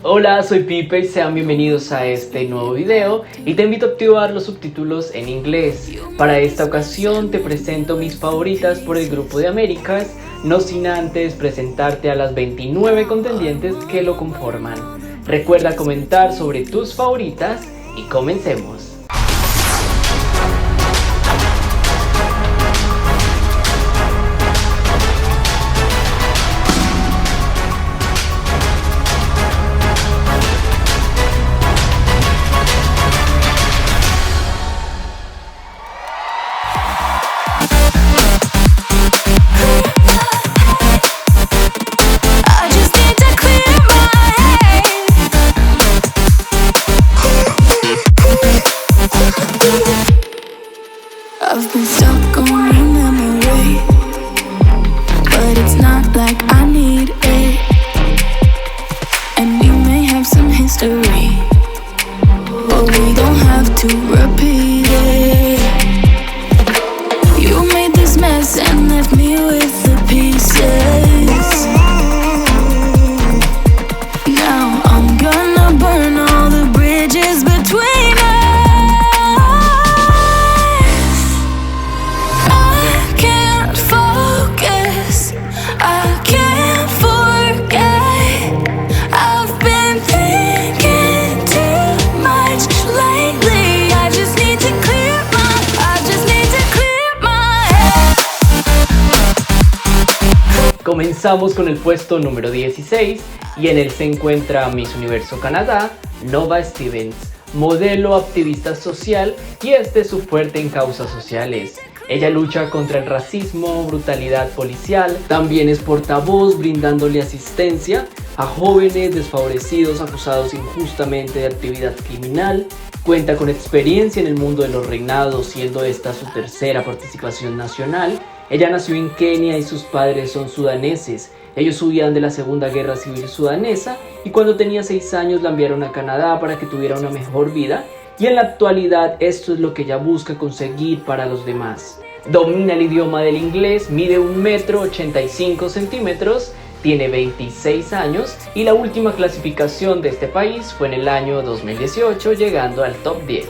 Hola, soy Pipe y sean bienvenidos a este nuevo video y te invito a activar los subtítulos en inglés. Para esta ocasión te presento mis favoritas por el grupo de Américas, no sin antes presentarte a las 29 contendientes que lo conforman. Recuerda comentar sobre tus favoritas y comencemos. I've been stuck on your memory, but it's not like I need it. And we may have some history, but we don't have to repeat it. You made this mess and left me with the pieces. Now I'm gonna burn all the bridges between us. Comenzamos con el puesto número 16 y en él se encuentra Miss Universo Canadá, Nova Stevens, modelo activista social y este es su fuerte en causas sociales. Ella lucha contra el racismo, brutalidad policial, también es portavoz brindándole asistencia a jóvenes desfavorecidos acusados injustamente de actividad criminal. Cuenta con experiencia en el mundo de los reinados, siendo esta su tercera participación nacional. Ella nació en Kenia y sus padres son sudaneses. Ellos huían de la Segunda Guerra Civil sudanesa y cuando tenía 6 años la enviaron a Canadá para que tuviera una mejor vida y en la actualidad esto es lo que ella busca conseguir para los demás. Domina el idioma del inglés, mide 1,85 m, tiene 26 años y la última clasificación de este país fue en el año 2018 llegando al top 10.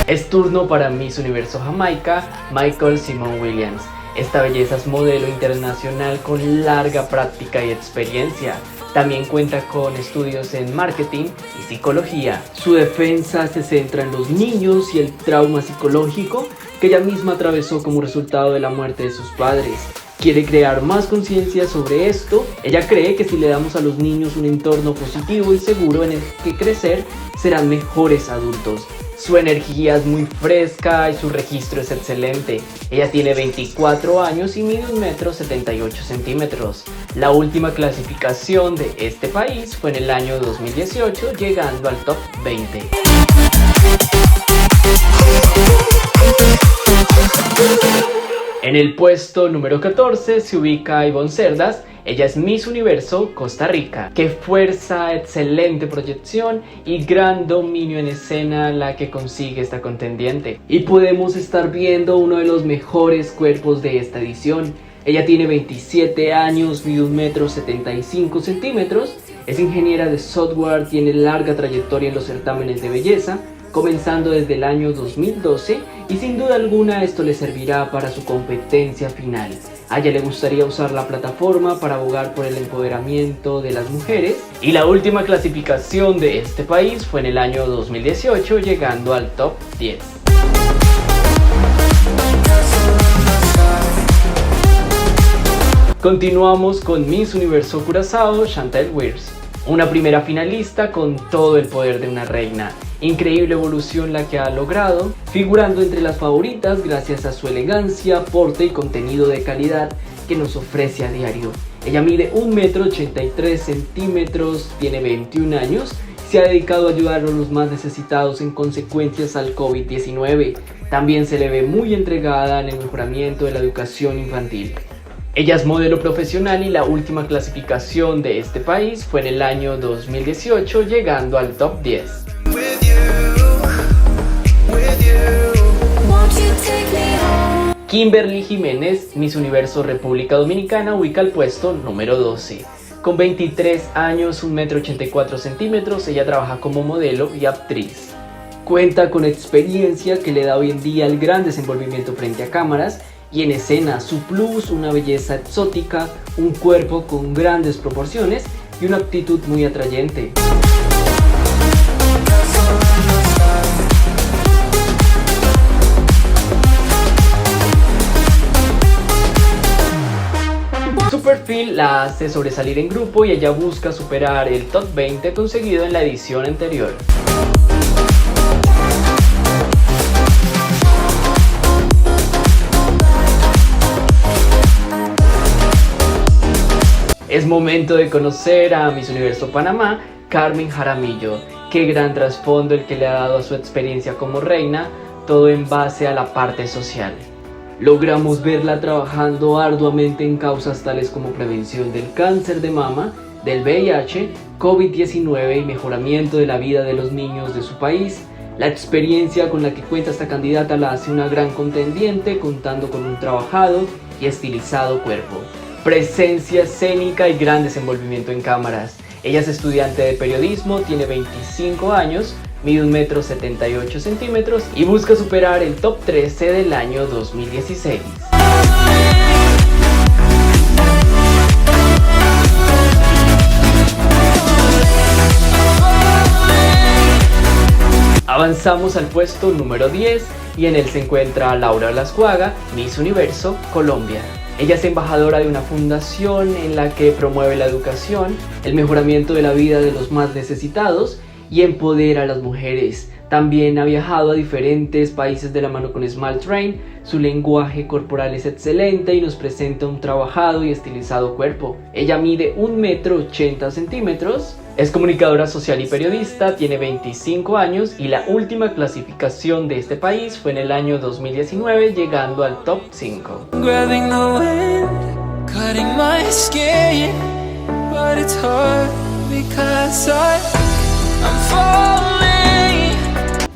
Es turno para Miss Universo Jamaica, Michael Simon Williams. Esta belleza es modelo internacional con larga práctica y experiencia. También cuenta con estudios en marketing y psicología. Su defensa se centra en los niños y el trauma psicológico que ella misma atravesó como resultado de la muerte de sus padres. Quiere crear más conciencia sobre esto. Ella cree que si le damos a los niños un entorno positivo y seguro en el que crecer, serán mejores adultos. Su energía es muy fresca y su registro es excelente. Ella tiene 24 años y mide 1,78 m. La última clasificación de este país fue en el año 2018, llegando al top 20. En el puesto número 14 se ubica Ivonne Cerdas. Ella es Miss Universo Costa Rica. Qué fuerza, excelente proyección y gran dominio en escena la que consigue esta contendiente. Y podemos estar viendo uno de los mejores cuerpos de esta edición. Ella tiene 27 años, mide 1,75 m, es ingeniera de software, tiene larga trayectoria en los certámenes de belleza, comenzando desde el año 2012 y sin duda alguna esto le servirá para su competencia final. A ella le gustaría usar la plataforma para abogar por el empoderamiento de las mujeres y la última clasificación de este país fue en el año 2018 llegando al top 10. Continuamos con Miss Universo Curazao, Chantal Weirs, una primera finalista con todo el poder de una reina. Increíble evolución la que ha logrado, figurando entre las favoritas gracias a su elegancia, porte y contenido de calidad que nos ofrece a diario. Ella mide 1,83 m, tiene 21 años, se ha dedicado a ayudar a los más necesitados en consecuencias al COVID-19. También se le ve muy entregada en el mejoramiento de la educación infantil. Ella es modelo profesional y la última clasificación de este país fue en el año 2018, llegando al top 10. Kimberly Jiménez, Miss Universo República Dominicana, ubica el puesto número 12. Con 23 años, 1,84 m, ella trabaja como modelo y actriz. Cuenta con experiencia que le da hoy en día el gran desenvolvimiento frente a cámaras y en escena. Su plus, una belleza exótica, un cuerpo con grandes proporciones y una actitud muy atrayente. Su perfil la hace sobresalir en grupo y ella busca superar el top 20 conseguido en la edición anterior. Es momento de conocer a Miss Universo Panamá, Carmen Jaramillo. Qué gran trasfondo el que le ha dado a su experiencia como reina, todo en base a la parte social. Logramos verla trabajando arduamente en causas tales como prevención del cáncer de mama, del VIH, COVID-19 y mejoramiento de la vida de los niños de su país. La experiencia con la que cuenta esta candidata la hace una gran contendiente, contando con un trabajado y estilizado cuerpo, presencia escénica y gran desenvolvimiento en cámaras. Ella es estudiante de periodismo, tiene 25 años, mide 1,78 m y busca superar el top 13 del año 2016. Avanzamos al puesto número 10 y en él se encuentra Laura Lascuaga, Miss Universo Colombia. Ella es embajadora de una fundación en la que promueve la educación, el mejoramiento de la vida de los más necesitados y empodera a las mujeres. También ha viajado a diferentes países de la mano con Small Train. Su lenguaje corporal es excelente y nos presenta un trabajado y estilizado cuerpo. Ella mide 1,80 m, es comunicadora social y periodista, tiene 25 años y la última clasificación de este país fue en el año 2019, llegando al top 5.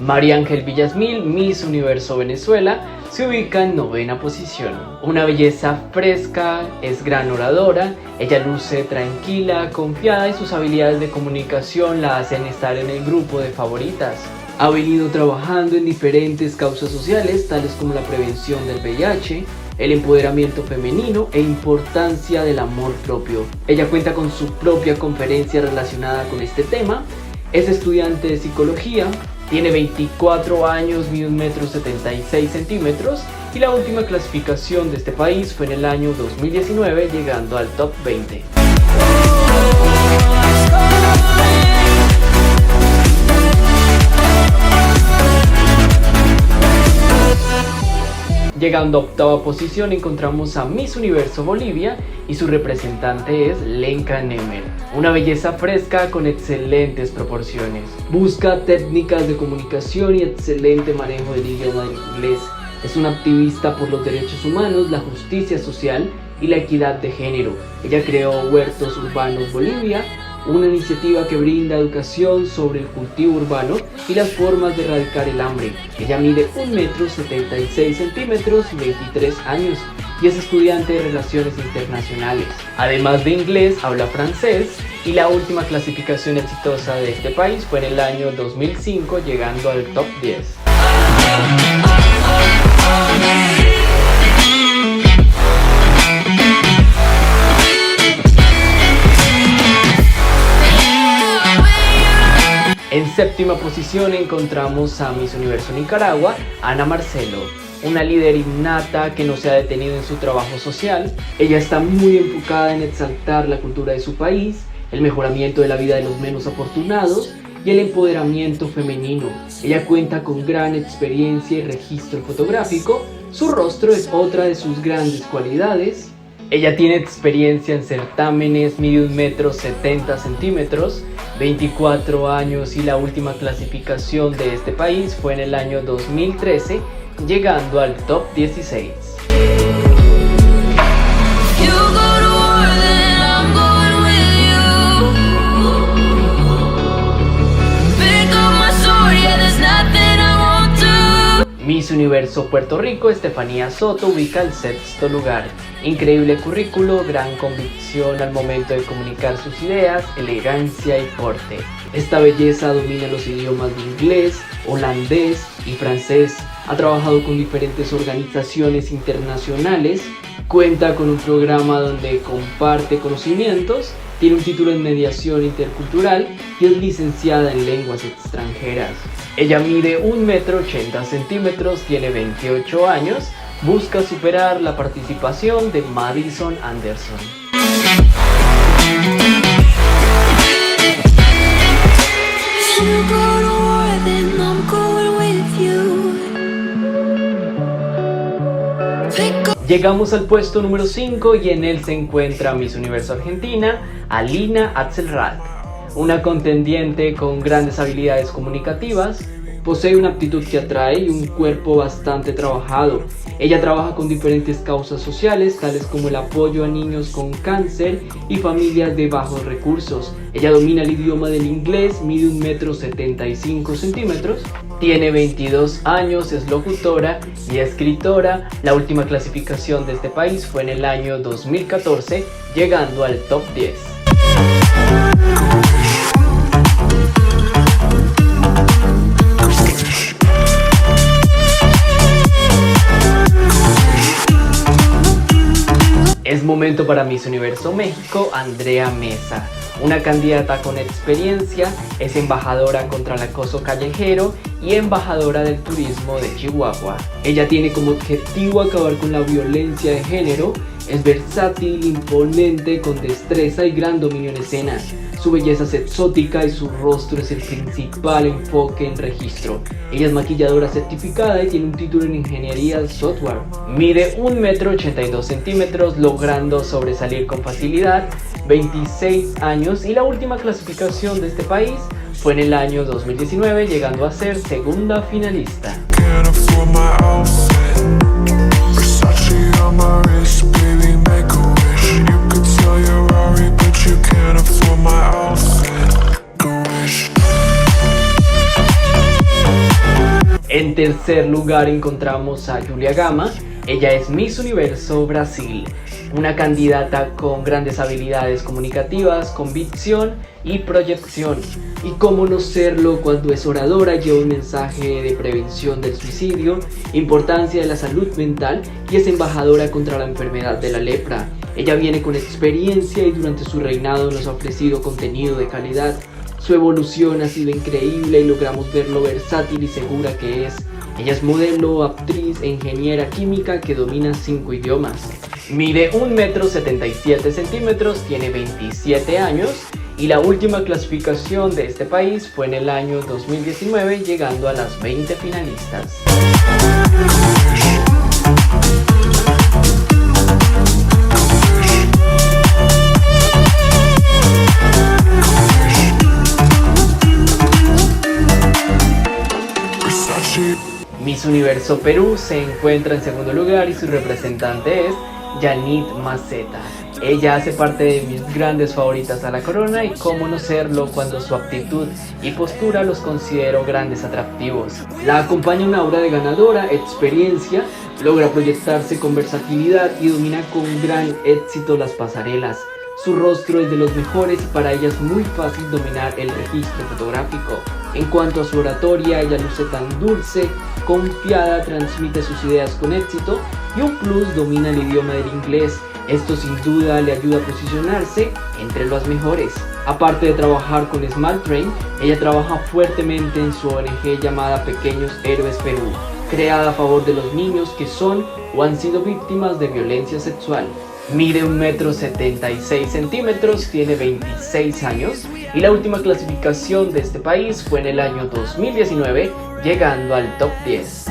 María Ángel Villasmil, Miss Universo Venezuela, se ubica en 9ª posición. Una belleza fresca, es gran oradora, ella luce tranquila, confiada y sus habilidades de comunicación la hacen estar en el grupo de favoritas. Ha venido trabajando en diferentes causas sociales, tales como la prevención del VIH, el empoderamiento femenino e importancia del amor propio. Ella cuenta con su propia conferencia relacionada con este tema, es estudiante de psicología, tiene 24 años, mide 1,76 m y la última clasificación de este país fue en el año 2019, llegando al top 20. Llegando a 8ª posición encontramos a Miss Universo Bolivia y su representante es Lenka Nemer. Una belleza fresca con excelentes proporciones. Busca técnicas de comunicación y excelente manejo del idioma inglés. Es una activista por los derechos humanos, la justicia social y la equidad de género. Ella creó Huertos Urbanos Bolivia, una iniciativa que brinda educación sobre el cultivo urbano y las formas de erradicar el hambre. Ella mide 1,76 m y 23 años y es estudiante de Relaciones Internacionales. Además de inglés, habla francés y la última clasificación exitosa de este país fue en el año 2005, llegando al top 10. En 7ª posición encontramos a Miss Universo Nicaragua, Ana Marcelo, una líder innata que no se ha detenido en su trabajo social. Ella está muy enfocada en exaltar la cultura de su país, el mejoramiento de la vida de los menos afortunados y el empoderamiento femenino. Ella cuenta con gran experiencia y registro fotográfico. Su rostro es otra de sus grandes cualidades. Ella tiene experiencia en certámenes, mide 1,70 m, 24 años y la última clasificación de este país fue en el año 2013, llegando al top 16. Miss Universo Puerto Rico, Estefanía Soto, ubica el sexto lugar. Increíble currículo, gran convicción al momento de comunicar sus ideas, elegancia y porte. Esta belleza domina los idiomas de inglés, holandés y francés. Ha trabajado con diferentes organizaciones internacionales, cuenta con un programa donde comparte conocimientos, tiene un título en mediación intercultural y es licenciada en lenguas extranjeras. Ella mide 1,80 m, tiene 28 años, busca superar la participación de Madison Anderson. Llegamos al puesto número 5 y en él se encuentra Miss Universo Argentina, Alina Axelrad, una contendiente con grandes habilidades comunicativas. Posee una aptitud que atrae y un cuerpo bastante trabajado. Ella trabaja con diferentes causas sociales, tales como el apoyo a niños con cáncer y familias de bajos recursos. Ella domina el idioma del inglés, mide 1,75 m, tiene 22 años, es locutora y escritora. La última clasificación de este país fue en el año 2014, llegando al top 10. Es momento para Miss Universo México, Andrea Mesa, una candidata con experiencia, es embajadora contra el acoso callejero y embajadora del turismo de Chihuahua. Ella tiene como objetivo acabar con la violencia de género, es versátil, imponente, con destreza y gran dominio en escena. Su belleza es exótica y su rostro es el principal enfoque en registro. Ella es maquilladora certificada y tiene un título en ingeniería de software. Mide 1,82 m, logrando sobresalir con facilidad, 26 años y la última clasificación de este país fue en el año 2019, llegando a ser segunda finalista. En tercer lugar encontramos a Julia Gama. Ella es Miss Universo Brasil, una candidata con grandes habilidades comunicativas, convicción y proyección. Y cómo no serlo cuando es oradora, lleva un mensaje de prevención del suicidio, importancia de la salud mental y es embajadora contra la enfermedad de la lepra. Ella viene con experiencia y durante su reinado nos ha ofrecido contenido de calidad. Su evolución ha sido increíble y logramos ver lo versátil y segura que es. Ella es modelo, actriz e ingeniera química que domina 5 idiomas. Mide 1,77 m, tiene 27 años y la última clasificación de este país fue en el año 2019, llegando a las 20 finalistas. Miss Universo Perú se encuentra en segundo lugar y su representante es Yanit Maceta. Ella hace parte de mis grandes favoritas a la corona y cómo no serlo cuando su actitud y postura los considero grandes atractivos. La acompaña una aura de ganadora, experiencia, logra proyectarse con versatilidad y domina con gran éxito las pasarelas. Su rostro es de los mejores y para ella es muy fácil dominar el registro fotográfico. En cuanto a su oratoria, ella luce tan dulce, confiada, transmite sus ideas con éxito y un plus, domina el idioma del inglés. Esto sin duda le ayuda a posicionarse entre los mejores. Aparte de trabajar con Smart Train, ella trabaja fuertemente en su ONG llamada Pequeños Héroes Perú, creada a favor de los niños que son o han sido víctimas de violencia sexual. Mide 1,76 m, tiene 26 años y la última clasificación de este país fue en el año 2019, llegando al top 10.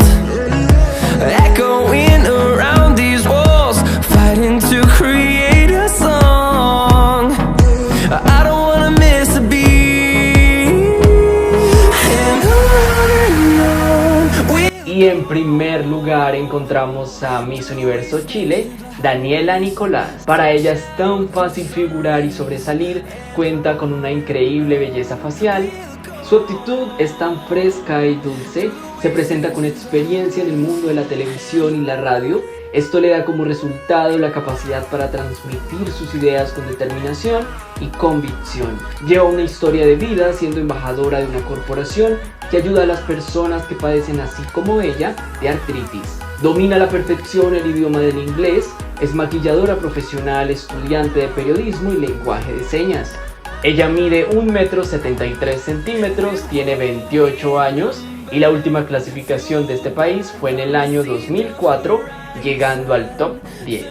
Y en primer lugar encontramos a Miss Universo Chile, Daniela Nicolás. Para ella es tan fácil figurar y sobresalir, cuenta con una increíble belleza facial. Su actitud es tan fresca y dulce, se presenta con experiencia en el mundo de la televisión y la radio. Esto le da como resultado la capacidad para transmitir sus ideas con determinación y convicción. Lleva una historia de vida siendo embajadora de una corporación que ayuda a las personas que padecen, así como ella, de artritis. Domina a la perfección el idioma del inglés, es maquilladora profesional, estudiante de periodismo y lenguaje de señas. Ella mide 1,73 m, tiene 28 años y la última clasificación de este país fue en el año 2004, llegando al top 10.